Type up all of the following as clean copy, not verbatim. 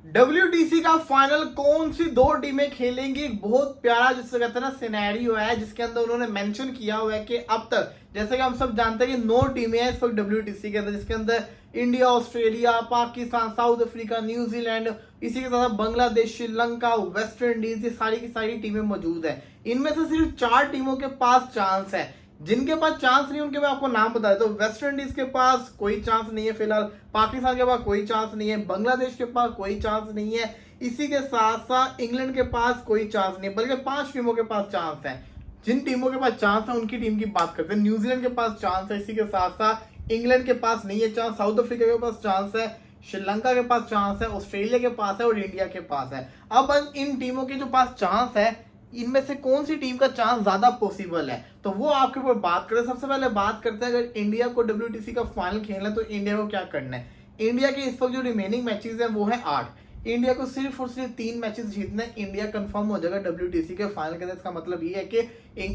WTC का final कौन सी दो टीमें खेलेंगी। एक बहुत प्यारा जिससे कहते हैं ना सिनेरियो है, जिसके अंदर उन्होंने मेंशन किया हुआ है कि अब तक जैसे कि हम सब जानते हैं कि 9 टीमें हैं इस वक्त WTC के अंदर, जिसके अंदर India, Australia, Pakistan, south Africa, New Zealand, इसी के साथ बांग्लादेश, श्रीलंका, वेस्ट इंडीज, ये सारी की सारी टीमें मौजूद है। इनमें से सिर्फ 4 टीमों के पास चांस है। जिनके पास चांस नहीं उनके मैं आपको नाम बता देता हूँ। वेस्ट इंडीज के पास कोई चांस नहीं है फिलहाल, पाकिस्तान के पास कोई चांस नहीं है, बांग्लादेश के पास कोई चांस नहीं है, इसी के साथ साथ इंग्लैंड के पास कोई चांस नहीं है, बल्कि 5 टीमों के पास चांस है। जिन टीमों के पास चांस है उनकी टीम की बात करते हैं। न्यूजीलैंड के पास चांस है, इसी के साथ साथ इंग्लैंड के पास नहीं है चांस, साउथ अफ्रीका के पास चांस है, श्रीलंका के पास चांस है, ऑस्ट्रेलिया के पास है और इंडिया के पास है। अब इन टीमों के जो पास चांस है, इनमें से कौन सी टीम का चांस ज्यादा पॉसिबल है, तो वो आपके ऊपर बात करें। सबसे पहले बात करते हैं, अगर इंडिया को WTC का फाइनल खेलना है तो इंडिया को क्या करना है। इंडिया के इस वक्त जो रिमेनिंग मैचेस हैं वो है 8। इंडिया को सिर्फ और सिर्फ 3 मैचेस जीतने, इंडिया कंफर्म हो जाएगा WTC के फाइनल के अंदर। इसका मतलब ये है कि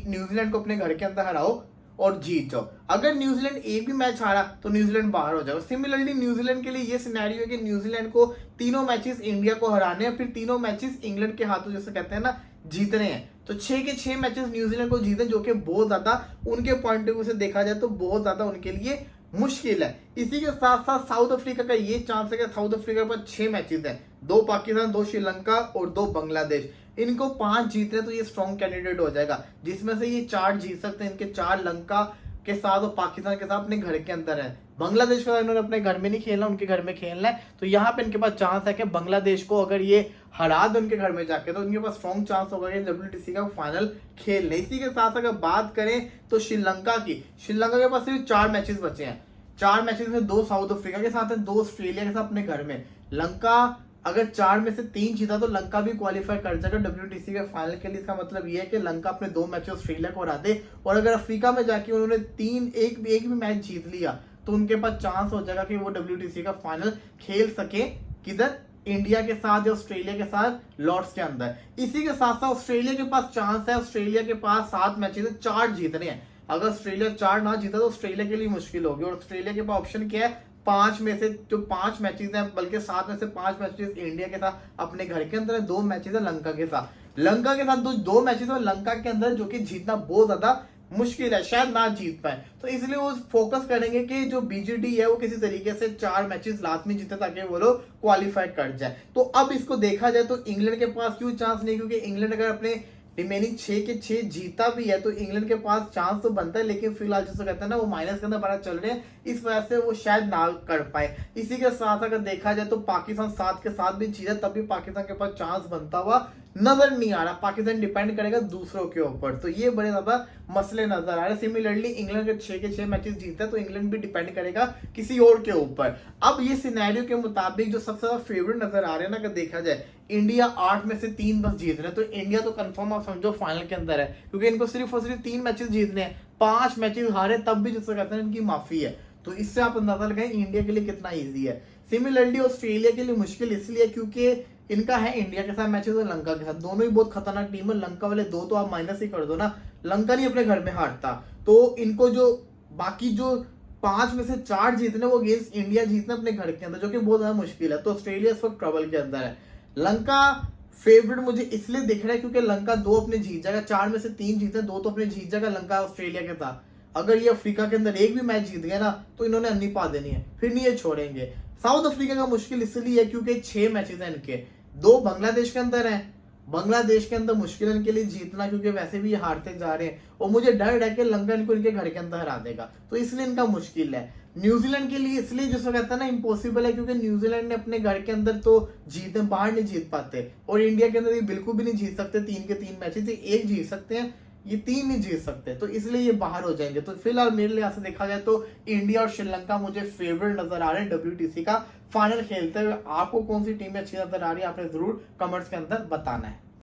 न्यूजीलैंड को अपने घर के अंदर हराओ और जीत जाओ। अगर न्यूजीलैंड एक भी मैच हारा तो न्यूजीलैंड बाहर हो जाएगा। सिमिलरली न्यूजीलैंड के लिए ये सिनेरियो है कि न्यूजीलैंड को तीनों मैचेस इंडिया को हराने हैं, फिर तीनों मैचेस इंग्लैंड के हाथों जैसे कहते हैं ना जीतने हैं। तो 6 के 6 मैचेस न्यूजीलैंड को जीते, जो कि बहुत ज्यादा उनके पॉइंट ऑफ व्यू से देखा जाए तो बहुत ज्यादा उनके लिए मुश्किल है। इसी के साथ साथ साउथ अफ्रीका का ये चांस है कि साउथ अफ्रीका के पास 6 मैचेस हैं, 2 पाकिस्तान, 2 श्रीलंका और 2 बांग्लादेश। इनको 5 जीतने तो ये स्ट्रॉन्ग कैंडिडेट हो जाएगा, जिसमें से ये 4 जीत सकते हैं। इनके 4 लंका के साथ और पाकिस्तान के साथ अपने घर के अंदर है। बांग्लादेश का इन्होंने अपने घर में नहीं खेलना, उनके घर में खेलना है। तो यहाँ पे इनके पास चांस है कि बांग्लादेश को अगर ये हरा दे उनके घर में जाके, तो उनके पास स्ट्रॉन्ग चांस होगा कि WTC का फाइनल खेलने। इसी के साथ अगर बात करें तो श्रीलंका की, श्रीलंका के पास सिर्फ 4 मैचेस बचे हैं। 4 मैचेस में 2 साउथ अफ्रीका के साथ है, 2 ऑस्ट्रेलिया के साथ अपने घर में। लंका अगर 4 में से 3 जीता तो लंका भी क्वालिफाई कर जाएगा WTC के फाइनल के लिए। इसका मतलब ये है कि लंका अपने 2 मैच ऑस्ट्रेलिया को हरा दे, और अगर अफ्रीका में जाके उन्होंने एक भी मैच जीत लिया तो उनके पास चांस हो जाएगा कि वो WTC का फाइनल खेल सके। किधर? इंडिया के साथ या ऑस्ट्रेलिया के साथ लॉर्ड्स के अंदर। इसी के साथ साथ ऑस्ट्रेलिया के पास चांस है, ऑस्ट्रेलिया के पास 7 मैचेस है, 4 जीतने हैं। अगर ऑस्ट्रेलिया 4 ना जीता तो ऑस्ट्रेलिया के लिए मुश्किल होगी, और ऑस्ट्रेलिया के पास ऑप्शन क्या है, 5 में से जो 5 मैचेस हैं, बल्कि 7 में से 5 मैचेस इंडिया के साथ अपने घर के अंदर है, 2 मैचेस है लंका के साथ। लंका के साथ 2 मैचेस है लंका के अंदर, जो कि जीतना बहुत ज्यादा मुश्किल है, शायद ना जीत पाए। तो इसलिए वो फोकस करेंगे कि जो BGD है वो किसी तरीके से 4 मैचेस लास्ट में जीते, ताकि वो लोग क्वालिफाई कर जाए। तो अब इसको देखा जाए तो इंग्लैंड के पास क्यों चांस नहीं, क्योंकि इंग्लैंड अगर अपने रिमेनिंग 6 के 6 जीता भी है तो इंग्लैंड के पास चांस तो बनता है, लेकिन फिलहाल जैसे कहते हैं ना वो माइनस के अंदर बड़ा चल रहे हैं, इस वजह से वो शायद ना कर पाए। इसी के साथ अगर देखा जाए तो पाकिस्तान 7 के 7 भी जीता, तब भी पाकिस्तान के पास चांस बनता हुआ नजर नहीं आ रहा। पाकिस्तान डिपेंड करेगा दूसरों के ऊपर, तो ये बड़े ज्यादा मसले नजर आ रहे हैं। सिमिलरली इंग्लैंड के 6 के 6 मैचेस जीता है तो इंग्लैंड भी डिपेंड करेगा किसी और के ऊपर। अब ये सिनेरियो के मुताबिक जो सबसे ज्यादा फेवरेट नजर आ रहे हैं ना, अगर देखा जाए इंडिया 8 में से 3 बस जीत रहे हैं, तो इंडिया तो कंफर्म आप समझो फाइनल के अंदर है, क्योंकि इनको सिर्फ और सिर्फ 3 मैचेस जीतने हैं। 5 मैचेस हारे तब भी जिससे कहते हैं इनकी माफी है। तो इससे आप अंदाजा लगाएं इंडिया के लिए कितना ईजी है। सिमिलरली ऑस्ट्रेलिया के लिए मुश्किल इसलिए क्योंकि इनका है इंडिया के साथ मैचेस और लंका के साथ, दोनों ही बहुत खतरनाक टीम है। लंका वाले 2 तो आप माइनस ही कर दो ना, लंका नहीं अपने घर में हारता, तो इनको जो बाकी जो 5 में से 4 जीतने वो अगेंस्ट इंडिया जीतना अपने घर के अंदर, जो कि बहुत ज्यादा मुश्किल है। तो ऑस्ट्रेलिया इस वक्त ट्रबल के अंदर है। लंका फेवरेट मुझे इसलिए दिख रहा है क्योंकि लंका 2 अपने जीत जाएगा, 4 में से 3 जीते, 2 तो अपने जीत जाएगा लंका ऑस्ट्रेलिया के साथ। अगर ये अफ्रीका के अंदर एक भी मैच जीत गया ना तो इन्होंने अन्नी पा देनी है, फिर नहीं ये छोड़ेंगे। साउथ अफ्रीका का मुश्किल इसलिए है क्योंकि 6 मैचेस हैं इनके, 2 बांग्लादेश के अंदर हैं। बांग्लादेश के अंदर मुश्किल है इनके लिए जीतना, क्योंकि वैसे भी ये हारते जा रहे हैं, और मुझे डर है कि लंका इनको इनके घर के अंदर हरा देगा, तो इसलिए इनका मुश्किल है। न्यूजीलैंड के लिए इसलिए जिसको कहता है ना इम्पॉसिबल है, क्योंकि न्यूजीलैंड ने अपने घर के अंदर तो जीते, बाहर नहीं जीत पाते, और इंडिया के अंदर ये बिल्कुल भी नहीं जीत सकते। 3 के 3 मैचेस, एक जीत सकते हैं, ये 3 नहीं जीत सकते, तो इसलिए ये बाहर हो जाएंगे। तो फिलहाल मेरे लिहाज से देखा जाए तो इंडिया और श्रीलंका मुझे फेवरेट नजर आ रहे हैं WTC का फाइनल खेलते हुए। आपको कौन सी टीम अच्छी नजर आ रही है आपने जरूर कमेंट्स के अंदर बताना है।